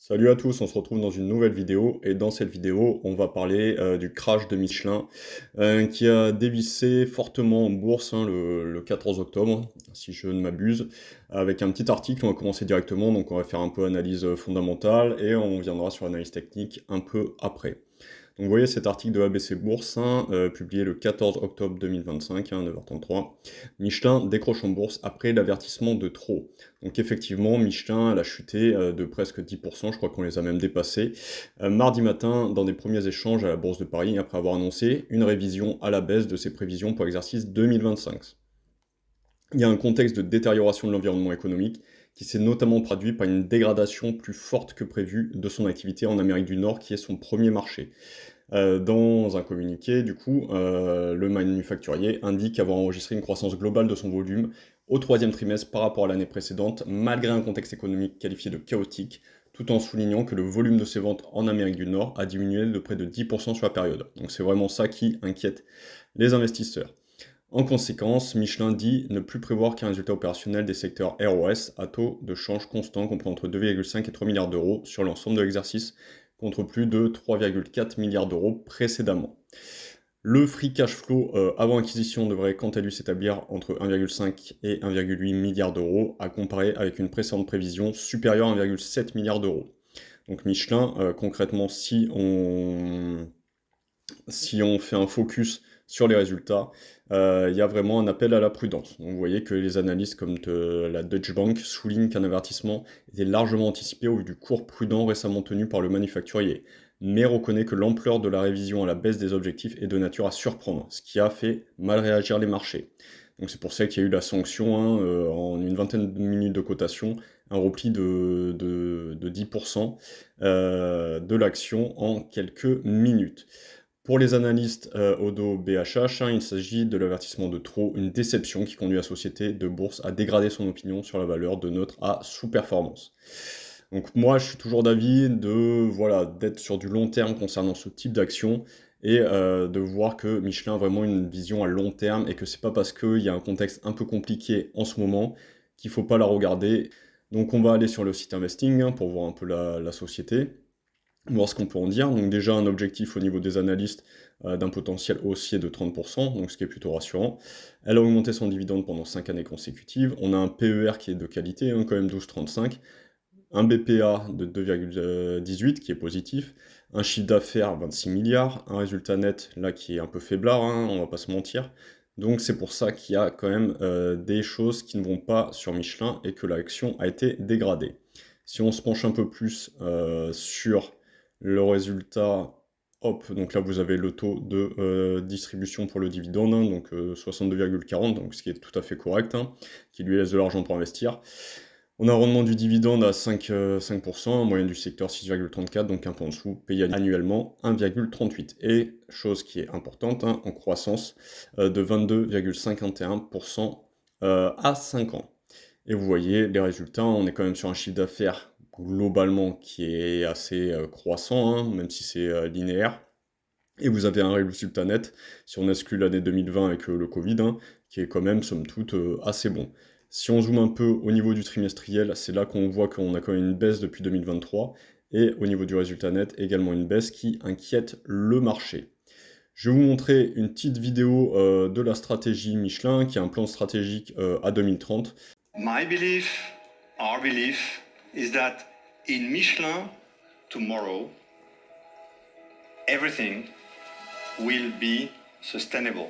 Salut à tous, on se retrouve dans une nouvelle vidéo et dans cette vidéo on va parler du crash de Michelin qui a dévissé fortement en bourse le 14 octobre si je ne m'abuse avec un petit article. On va commencer directement, donc on va faire un peu analyse fondamentale et on viendra sur l'analyse technique un peu après. Donc vous voyez cet article de ABC Bourse, publié le 14 octobre 2025, 9h33. Michelin décroche en bourse après l'avertissement de trop. Donc effectivement, Michelin elle a chuté de presque 10%, je crois qu'on les a même dépassés, mardi matin dans des premiers échanges à la Bourse de Paris, après avoir annoncé une révision à la baisse de ses prévisions pour l'exercice 2025. Il y a un contexte de détérioration de l'environnement économique qui s'est notamment traduit par une dégradation plus forte que prévue de son activité en Amérique du Nord, qui est son premier marché. Dans un communiqué, du coup, le manufacturier indique avoir enregistré une croissance globale de son volume au troisième trimestre par rapport à l'année précédente, malgré un contexte économique qualifié de chaotique, tout en soulignant que le volume de ses ventes en Amérique du Nord a diminué de près de 10% sur la période. Donc c'est vraiment ça qui inquiète les investisseurs. En conséquence, Michelin dit ne plus prévoir qu'un résultat opérationnel des secteurs ROS à taux de change constant compris entre 2,5 et 3 milliards d'euros sur l'ensemble de l'exercice, contre plus de 3,4 milliards d'euros précédemment. Le free cash flow avant acquisition devrait quant à lui s'établir entre 1,5 et 1,8 milliard d'euros, à comparer avec une précédente prévision supérieure à 1,7 milliard d'euros. Donc Michelin, concrètement, si on fait un focus sur les résultats, il y a vraiment un appel à la prudence. Donc vous voyez que les analystes comme la Deutsche Bank soulignent qu'un avertissement était largement anticipé au vu du cours prudent récemment tenu par le manufacturier, mais reconnaît que l'ampleur de la révision à la baisse des objectifs est de nature à surprendre, ce qui a fait mal réagir les marchés. Donc c'est pour ça qu'il y a eu la sanction, en une vingtaine de minutes de cotation, un repli de 10% de l'action en quelques minutes. Pour les analystes Odo BHH, il s'agit de l'avertissement de trop, une déception qui conduit la société de bourse à dégrader son opinion sur la valeur de neutre à sous-performance. Donc moi, je suis toujours d'avis d'être sur du long terme concernant ce type d'action et de voir que Michelin a vraiment une vision à long terme et que c'est pas parce qu'il y a un contexte un peu compliqué en ce moment qu'il faut pas la regarder. Donc on va aller sur le site Investing pour voir un peu la société, voir ce qu'on peut en dire. Donc déjà un objectif au niveau des analystes d'un potentiel haussier de 30%, donc ce qui est plutôt rassurant. Elle a augmenté son dividende pendant 5 années consécutives. On a un PER qui est de qualité, quand même 12,35. Un BPA de 2,18 qui est positif. Un chiffre d'affaires 26 milliards. Un résultat net là qui est un peu faiblard, on va pas se mentir. Donc c'est pour ça qu'il y a quand même des choses qui ne vont pas sur Michelin et que l'action a été dégradée. Si on se penche un peu plus sur le résultat, hop, donc là vous avez le taux de distribution pour le dividende, donc 62,40, donc ce qui est tout à fait correct, qui lui laisse de l'argent pour investir. On a un rendement du dividende à 5%, en moyenne du secteur 6,34, donc un peu en dessous, payé annuellement 1,38. Et, chose qui est importante, en croissance de 22,51% à 5 ans. Et vous voyez les résultats, on est quand même sur un chiffre d'affaires globalement qui est assez croissant, même si c'est linéaire. Et vous avez un résultat net, si on exclut l'année 2020 avec le Covid, qui est quand même, somme toute, assez bon. Si on zoome un peu au niveau du trimestriel, c'est là qu'on voit qu'on a quand même une baisse depuis 2023, et au niveau du résultat net, également une baisse qui inquiète le marché. Je vais vous montrer une petite vidéo de la stratégie Michelin, qui est un plan stratégique à 2030. My belief, our belief, is that in Michelin tomorrow, everything will be sustainable.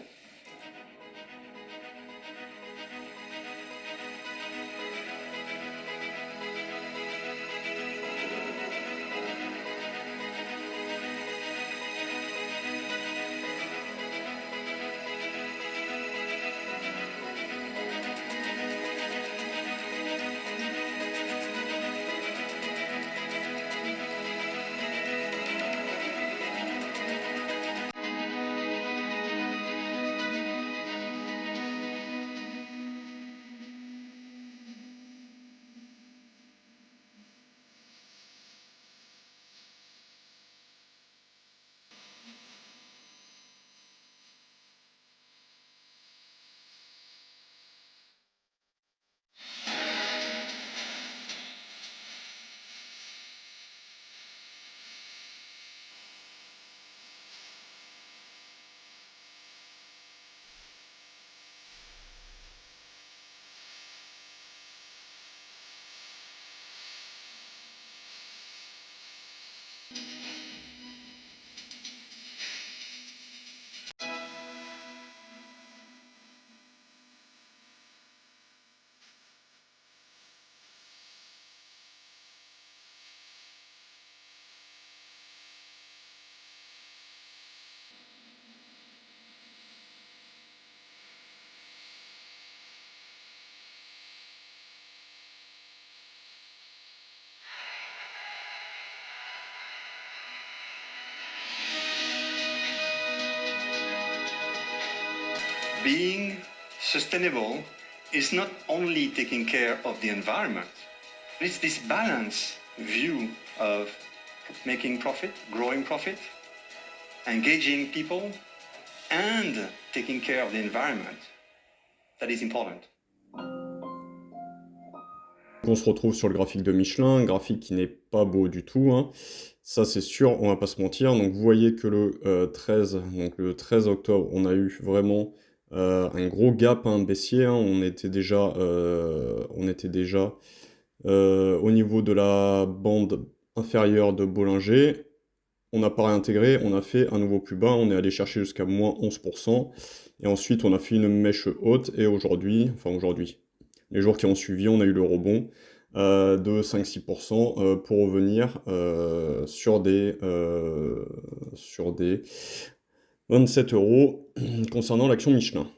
being sustainable is not only taking care of the environment, it's this balance view of making profit, growing profit, engaging people, and taking care of the environment that is important. On se retrouve sur le graphique de Michelin, un graphique qui n'est pas beau du tout, hein. Ça c'est sûr, on va pas se mentir. Donc vous voyez que le 13 octobre, on a eu vraiment un gros gap baissier, hein. On était déjà au niveau de la bande inférieure de Bollinger. On n'a pas réintégré, on a fait un nouveau plus bas, on est allé chercher jusqu'à moins 11%. Et ensuite on a fait une mèche haute et aujourd'hui, les jours qui ont suivi, on a eu le rebond de 5-6% pour revenir sur des 27 euros concernant l'action Michelin.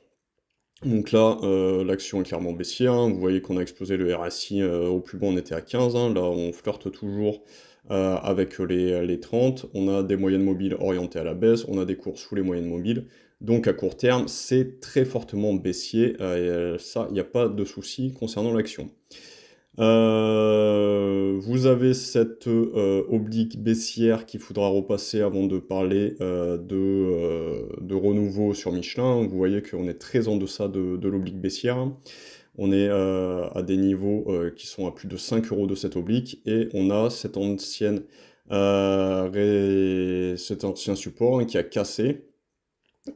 Donc là, l'action est clairement baissière, hein. Vous voyez qu'on a explosé le RSI au plus bas, on était à 15, hein. Là, on flirte toujours avec les 30. On a des moyennes mobiles orientées à la baisse, on a des cours sous les moyennes mobiles. Donc à court terme, c'est très fortement baissier. Ça, il n'y a pas de souci concernant l'action. Vous avez cette oblique baissière qu'il faudra repasser avant de parler de renouveau sur Michelin. Vous voyez qu'on est très en deçà de l'oblique baissière. On est à des niveaux qui sont à plus de 5 euros de cette oblique et on a cet ancien support, hein, qui a cassé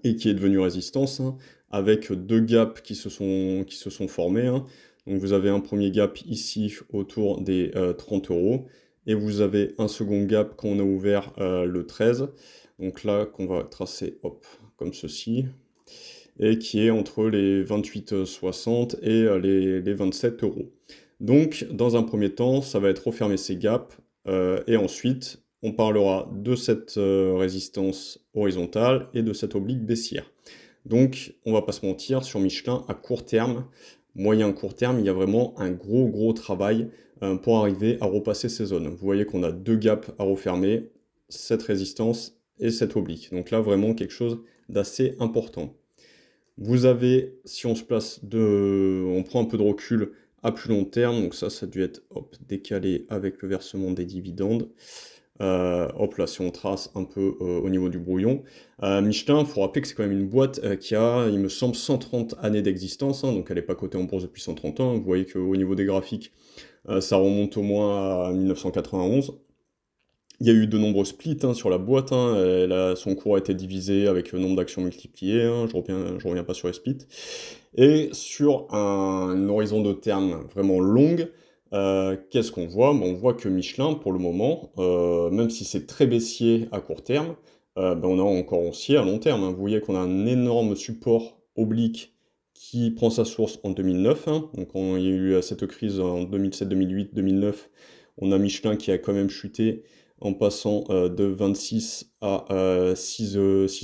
et qui est devenu résistance, hein, avec deux gaps qui se sont formés, hein. Donc vous avez un premier gap ici autour des 30 euros et vous avez un second gap quand on a ouvert le 13. Donc là qu'on va tracer comme ceci et qui est entre les 28,60 et les 27 euros. Donc dans un premier temps, ça va être refermer ces gaps et ensuite on parlera de cette résistance horizontale et de cette oblique baissière. Donc on va pas se mentir, sur Michelin, à court terme, moyen court terme, il y a vraiment un gros travail pour arriver à repasser ces zones. Vous voyez qu'on a deux gaps à refermer, cette résistance et cette oblique. Donc là, vraiment quelque chose d'assez important. Vous avez, si on se place on prend un peu de recul à plus long terme, donc ça a dû être décalé avec le versement des dividendes. Là, si on trace un peu au niveau du brouillon. Michelin, il faut rappeler que c'est quand même une boîte qui a, il me semble, 130 années d'existence, hein, donc elle n'est pas cotée en bourse depuis 130 ans. Vous voyez qu'au niveau des graphiques, ça remonte au moins à 1991. Il y a eu de nombreux splits, hein, sur la boîte, hein. Son cours a été divisé avec le nombre d'actions multipliées, hein. Je reviens pas sur les splits. Et sur un horizon de terme vraiment long, qu'est-ce qu'on voit? On voit que Michelin, pour le moment, même si c'est très baissier à court terme, on a encore haussier à long terme, hein. Vous voyez qu'on a un énorme support oblique qui prend sa source en 2009, hein. Donc quand il y a eu cette crise en 2007, 2008, 2009, on a Michelin qui a quand même chuté en passant de 26 à 6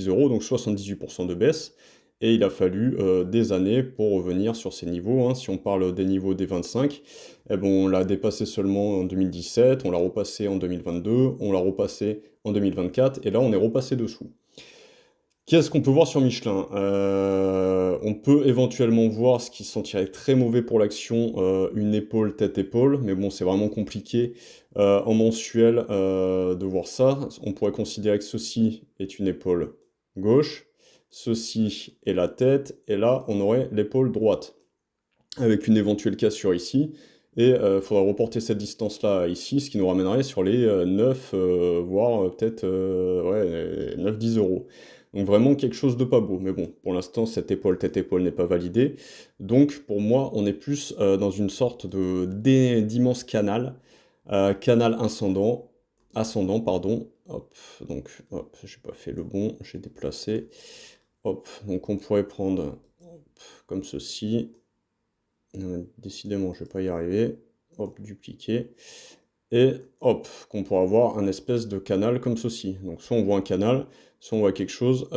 euros, donc 78% de baisse. Et il a fallu des années pour revenir sur ces niveaux, hein. Si on parle des niveaux des 25, on l'a dépassé seulement en 2017, on l'a repassé en 2022, on l'a repassé en 2024, et là on est repassé dessous. Qu'est-ce qu'on peut voir sur Michelin? On peut éventuellement voir ce qui se sentirait très mauvais pour l'action, une épaule, tête-épaule, mais bon, c'est vraiment compliqué en mensuel de voir ça. On pourrait considérer que ceci est une épaule gauche, ceci est la tête, et là, on aurait l'épaule droite, avec une éventuelle cassure ici, et il faudra reporter cette distance-là ici, ce qui nous ramènerait sur les 9, voire peut-être 9-10 euros. Donc vraiment quelque chose de pas beau, mais bon, pour l'instant, cette épaule, tête-épaule n'est pas validée, donc pour moi, on est plus dans une sorte d'immense canal, canal ascendant, pardon, donc j'ai pas fait le bon, j'ai déplacé, donc on pourrait prendre comme ceci, décidément je vais pas y arriver, dupliquer, et qu'on pourra avoir un espèce de canal comme ceci. Donc soit on voit un canal, soit on voit quelque chose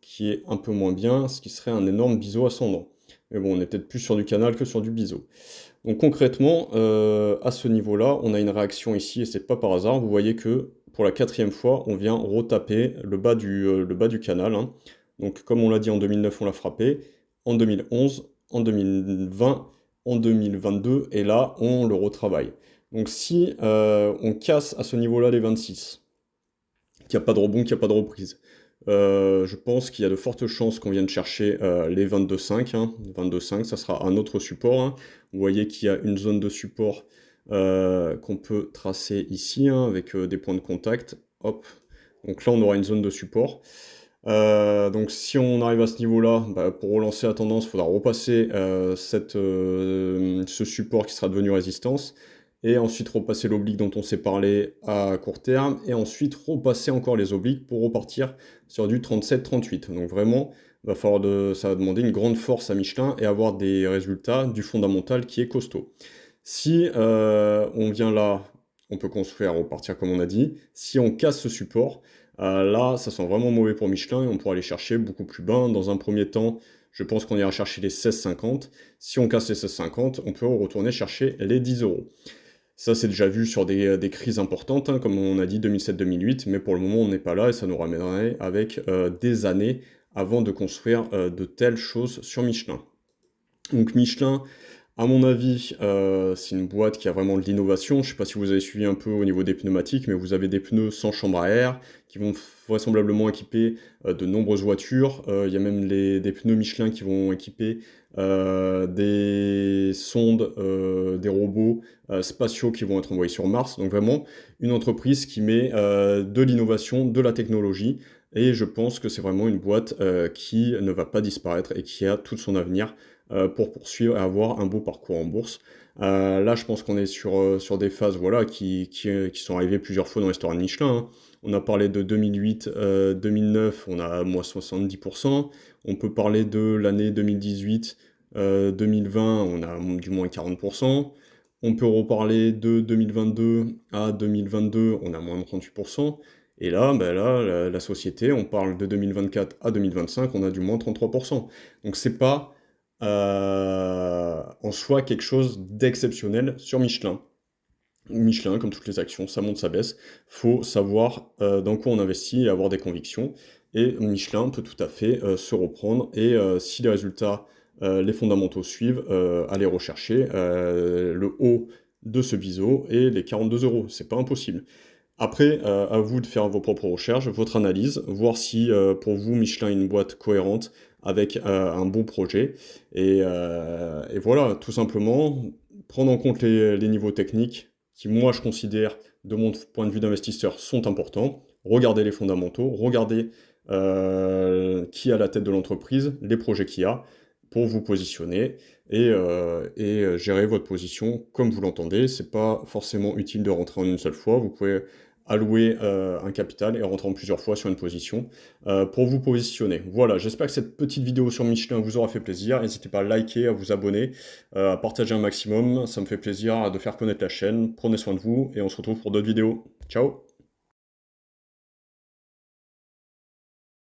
qui est un peu moins bien, ce qui serait un énorme biseau ascendant. Mais bon, on est peut-être plus sur du canal que sur du biseau. Donc concrètement, à ce niveau-là, on a une réaction ici, et c'est pas par hasard, vous voyez que pour la quatrième fois, on vient retaper le bas du canal, hein. Donc comme on l'a dit, en 2009, on l'a frappé, en 2011, en 2020, en 2022, et là, on le retravaille. Donc si on casse à ce niveau-là les 26, qu'il n'y a pas de rebond, qu'il n'y a pas de reprise, je pense qu'il y a de fortes chances qu'on vienne chercher les 22,5. 22,5, ça sera un autre support. Vous voyez qu'il y a une zone de support qu'on peut tracer ici, avec des points de contact. Hop. Donc là, on aura une zone de support. Donc si on arrive à ce niveau-là, pour relancer la tendance, il faudra repasser ce support qui sera devenu résistance, et ensuite repasser l'oblique dont on s'est parlé à court terme, et ensuite repasser encore les obliques pour repartir sur du 37-38. Donc vraiment, ça va demander une grande force à Michelin et avoir des résultats du fondamental qui est costaud. Si on vient là, on peut construire, repartir comme on a dit. Si on casse ce support, là, ça sent vraiment mauvais pour Michelin et on pourra aller chercher beaucoup plus bas. Dans un premier temps, je pense qu'on ira chercher les 16,50. Si on casse les 16,50, on peut retourner chercher les 10 euros. Ça, c'est déjà vu sur des crises importantes, comme on a dit 2007-2008, mais pour le moment, on n'est pas là et ça nous ramènerait avec des années avant de construire de telles choses sur Michelin. Donc Michelin, à mon avis, c'est une boîte qui a vraiment de l'innovation. Je ne sais pas si vous avez suivi un peu au niveau des pneumatiques, mais vous avez des pneus sans chambre à air qui vont vraisemblablement équiper de nombreuses voitures. Il y a même des pneus Michelin qui vont équiper des sondes, des robots spatiaux qui vont être envoyés sur Mars. Donc vraiment une entreprise qui met de l'innovation, de la technologie. Et je pense que c'est vraiment une boîte qui ne va pas disparaître et qui a tout son avenir pour poursuivre et avoir un beau parcours en bourse. Là, je pense qu'on est sur des phases voilà, qui sont arrivées plusieurs fois dans l'histoire de Michelin. On a parlé de 2008, 2009, on a moins 70%. On peut parler de l'année 2018, 2020, on a du moins 40%. On peut reparler de 2022 à 2022, on a moins de 38%. Et là, la société, on parle de 2024 à 2025, on a du moins 33%. Donc c'est pas en soi quelque chose d'exceptionnel sur Michelin. Michelin, comme toutes les actions, ça monte, ça baisse. Faut savoir dans quoi on investit et avoir des convictions. Et Michelin peut tout à fait se reprendre. Et si les résultats, les fondamentaux suivent, aller rechercher le haut de ce biseau et les 42 euros. C'est pas impossible. Après, à vous de faire vos propres recherches, votre analyse, voir si pour vous Michelin est une boîte cohérente avec un bon projet. Et voilà, tout simplement, prendre en compte les niveaux techniques qui, moi, je considère, de mon point de vue d'investisseur, sont importants. Regardez les fondamentaux, regardez qui est à la tête de l'entreprise, les projets qu'il y a, pour vous positionner et gérer votre position comme vous l'entendez. C'est pas forcément utile de rentrer en une seule fois. Vous pouvez allouer un capital et rentrer en plusieurs fois sur une position pour vous positionner. Voilà, j'espère que cette petite vidéo sur Michelin vous aura fait plaisir. N'hésitez pas à liker, à vous abonner, à partager un maximum. Ça me fait plaisir de faire connaître la chaîne. Prenez soin de vous et on se retrouve pour d'autres vidéos. Ciao!